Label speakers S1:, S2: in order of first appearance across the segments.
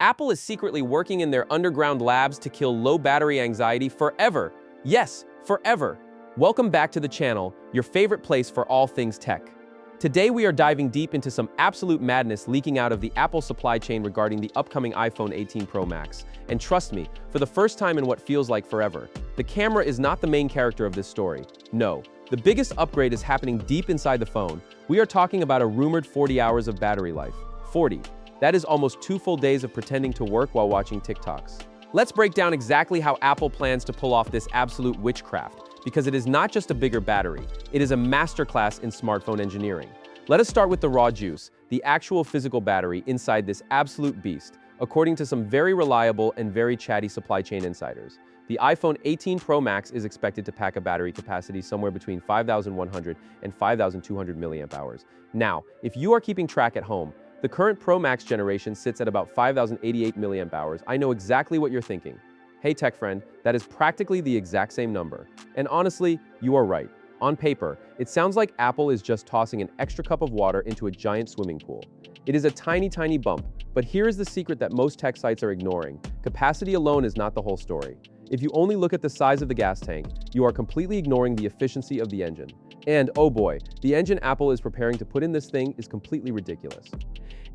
S1: Apple is secretly working in their underground labs to kill low battery anxiety forever. Yes, forever. Welcome back to the channel, your favorite place for all things tech. Today we are diving deep into some absolute madness leaking out of the Apple supply chain regarding the upcoming iPhone 18 Pro Max. And trust me, for the first time in what feels like forever, the camera is not the main character of this story. No, the biggest upgrade is happening deep inside the phone. We are talking about a rumored 40 hours of battery life. 40. That is almost 2 full days of pretending to work while watching TikToks. Let's break down exactly how Apple plans to pull off this absolute witchcraft, because it is not just a bigger battery, it is a masterclass in smartphone engineering. Let us start with the raw juice, the actual physical battery inside this absolute beast, according to some very reliable and very chatty supply chain insiders. The iPhone 18 Pro Max is expected to pack a battery capacity somewhere between 5,100 and 5,200 milliamp hours. Now, if you are keeping track at home, the current Pro Max generation sits at about 5,088 milliamp hours. I know exactly what you're thinking. Hey tech friend, that is practically the exact same number. And honestly, you are right. On paper, it sounds like Apple is just tossing an extra cup of water into a giant swimming pool. It is a tiny, tiny bump, but here is the secret that most tech sites are ignoring. Capacity alone is not the whole story. If you only look at the size of the gas tank, you are completely ignoring the efficiency of the engine. And oh boy, the engine Apple is preparing to put in this thing is completely ridiculous.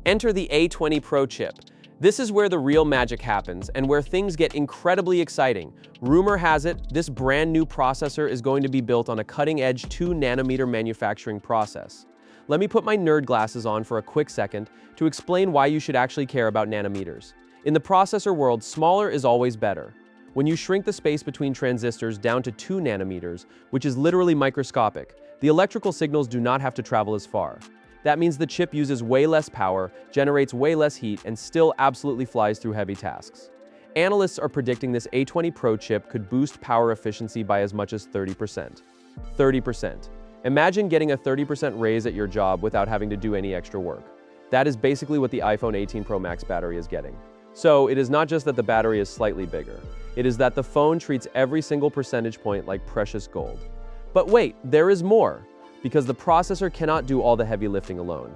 S1: Enter the A20 Pro Chip. This is where the real magic happens and where things get incredibly exciting. Rumor has it, this brand new processor is going to be built on a cutting-edge 2nm manufacturing process. Let me put my nerd glasses on for a quick second to explain why you should actually care about nanometers. In the processor world, smaller is always better. When you shrink the space between transistors down to 2 nanometers, which is literally microscopic, the electrical signals do not have to travel as far. That means the chip uses way less power, generates way less heat, and still absolutely flies through heavy tasks. Analysts are predicting this A20 Pro chip could boost power efficiency by as much as 30%. 30%. Imagine getting a 30% raise at your job without having to do any extra work. That is basically what the iPhone 18 Pro Max battery is getting. So it is not just that the battery is slightly bigger. It is that the phone treats every single percentage point like precious gold. But wait, there is more. Because the processor cannot do all the heavy lifting alone.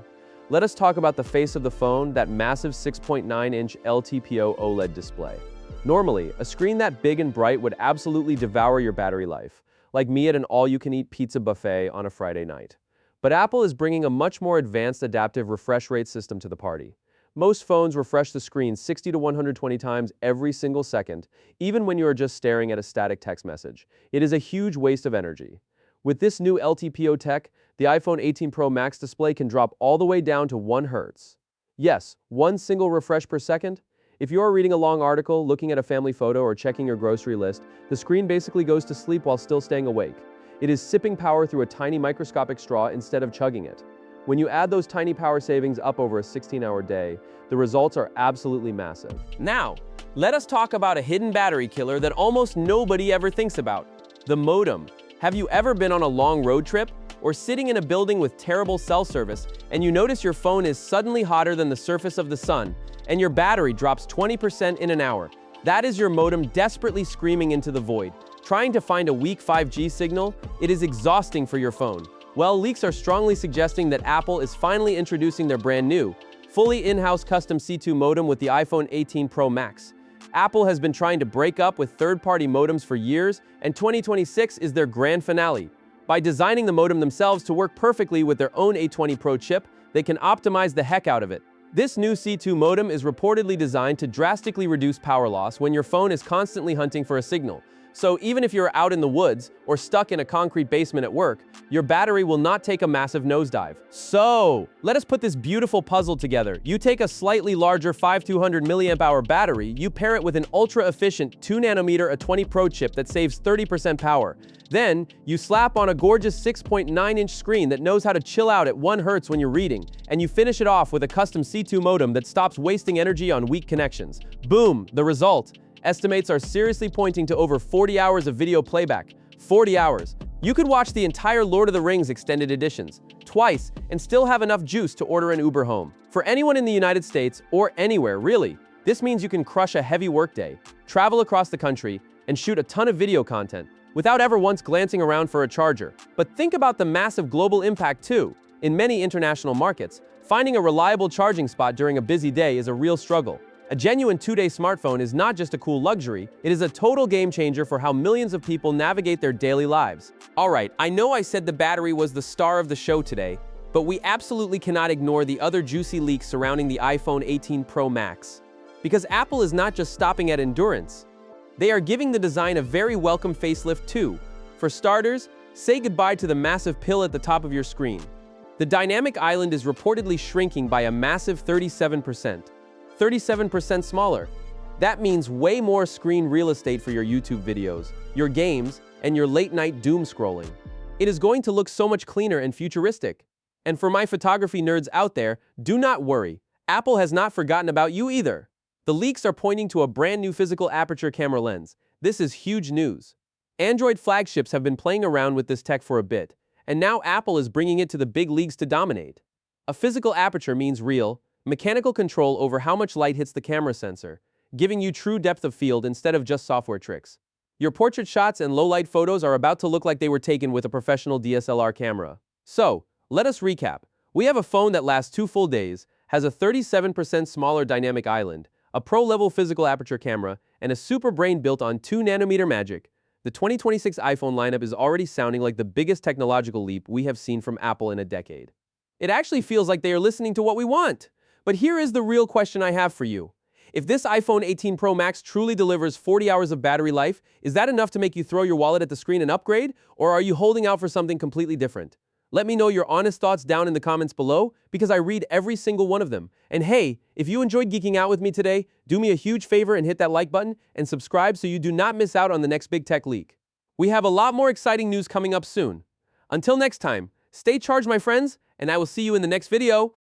S1: Let us talk about the face of the phone, that massive 6.9-inch LTPO OLED display. Normally, a screen that big and bright would absolutely devour your battery life, like me at an all-you-can-eat pizza buffet on a Friday night. But Apple is bringing a much more advanced adaptive refresh rate system to the party. Most phones refresh the screen 60 to 120 times every single second, even when you are just staring at a static text message. It is a huge waste of energy. With this new LTPO tech, the iPhone 18 Pro Max display can drop all the way down to 1 Hz. Yes, one single refresh per second. If you are reading a long article, looking at a family photo, or checking your grocery list, the screen basically goes to sleep while still staying awake. It is sipping power through a tiny microscopic straw instead of chugging it. When you add those tiny power savings up over a 16-hour day, the results are absolutely massive. Now, let us talk about a hidden battery killer that almost nobody ever thinks about: the modem. Have you ever been on a long road trip or sitting in a building with terrible cell service and you notice your phone is suddenly hotter than the surface of the sun and your battery drops 20% in an hour? That is your modem desperately screaming into the void. Trying to find a weak 5G signal, it is exhausting for your phone. Well, leaks are strongly suggesting that Apple is finally introducing their brand new, fully in-house custom C2 modem with the iPhone 18 Pro Max. Apple has been trying to break up with third-party modems for years, and 2026 is their grand finale. By designing the modem themselves to work perfectly with their own A20 Pro chip, they can optimize the heck out of it. This new C2 modem is reportedly designed to drastically reduce power loss when your phone is constantly hunting for a signal. So even if you're out in the woods or stuck in a concrete basement at work, your battery will not take a massive nosedive. So, let us put this beautiful puzzle together. You take a slightly larger 5200 mAh battery, you pair it with an ultra-efficient 2nm A20 Pro chip that saves 30% power. Then, you slap on a gorgeous 6.9-inch screen that knows how to chill out at 1 Hz when you're reading, and you finish it off with a custom C2 modem that stops wasting energy on weak connections. Boom, the result. Estimates are seriously pointing to over 40 hours of video playback. 40 hours. You could watch the entire Lord of the Rings extended editions twice and still have enough juice to order an Uber home. For anyone in the United States, or anywhere really, this means you can crush a heavy workday, travel across the country, and shoot a ton of video content without ever once glancing around for a charger. But think about the massive global impact too. In many international markets, finding a reliable charging spot during a busy day is a real struggle. A genuine 2-day smartphone is not just a cool luxury, it is a total game changer for how millions of people navigate their daily lives. Alright, I know I said the battery was the star of the show today, but we absolutely cannot ignore the other juicy leaks surrounding the iPhone 18 Pro Max. Because Apple is not just stopping at endurance. They are giving the design a very welcome facelift too. For starters, say goodbye to the massive pill at the top of your screen. The dynamic island is reportedly shrinking by a massive 37%. 37% smaller. That means way more screen real estate for your YouTube videos, your games, and your late-night doom scrolling. It is going to look so much cleaner and futuristic. And for my photography nerds out there, do not worry. Apple has not forgotten about you either. The leaks are pointing to a brand new physical aperture camera lens. This is huge news. Android flagships have been playing around with this tech for a bit, and now Apple is bringing it to the big leagues to dominate. A physical aperture means real, mechanical control over how much light hits the camera sensor, giving you true depth of field instead of just software tricks. Your portrait shots and low-light photos are about to look like they were taken with a professional DSLR camera. So, let us recap. We have a phone that lasts 2 full days, has a 37% smaller dynamic island, a pro-level physical aperture camera, and a super brain built on 2nm magic. The 2026 iPhone lineup is already sounding like the biggest technological leap we have seen from Apple in a decade. It actually feels like they are listening to what we want. But here is the real question I have for you. If this iPhone 18 Pro Max truly delivers 40 hours of battery life, is that enough to make you throw your wallet at the screen and upgrade? Or are you holding out for something completely different? Let me know your honest thoughts down in the comments below, because I read every single one of them. And hey, if you enjoyed geeking out with me today, do me a huge favor and hit that like button and subscribe so you do not miss out on the next big tech leak. We have a lot more exciting news coming up soon. Until next time, stay charged my friends, and I will see you in the next video.